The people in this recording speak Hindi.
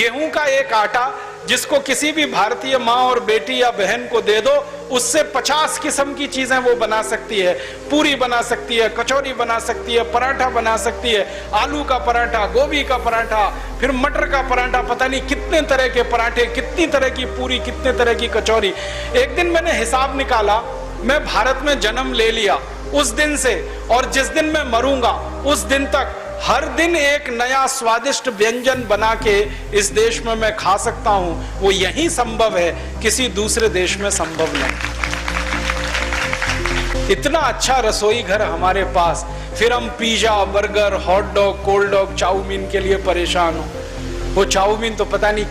गेहूं का एक आटा जिसको किसी भी भारतीय माँ और बेटी या बहन को दे दो, उससे 50 किस्म की चीजें वो बना सकती है। पूरी बना सकती है, कचौरी बना सकती है, पराठा बना सकती है, आलू का पराठा, गोभी का पराठा, फिर मटर का पराठा, पता नहीं कितने तरह के पराठे, कितनी तरह की पूरी, कितने तरह की कचौरी। एक दिन मैंने हिसाब निकाला, मैं भारत में जन्म ले लिया उस दिन से और जिस दिन मैं मरूंगा उस दिन तक हर दिन एक नया स्वादिष्ट व्यंजन बना के इस देश में मैं खा सकता हूं। वो यही संभव है, किसी दूसरे देश में संभव नहीं। इतना अच्छा रसोई घर हमारे पास, फिर हम pizza, burger, hot dog, cold dog, chow mein के लिए परेशान हो। वो चाउमीन तो पता नहीं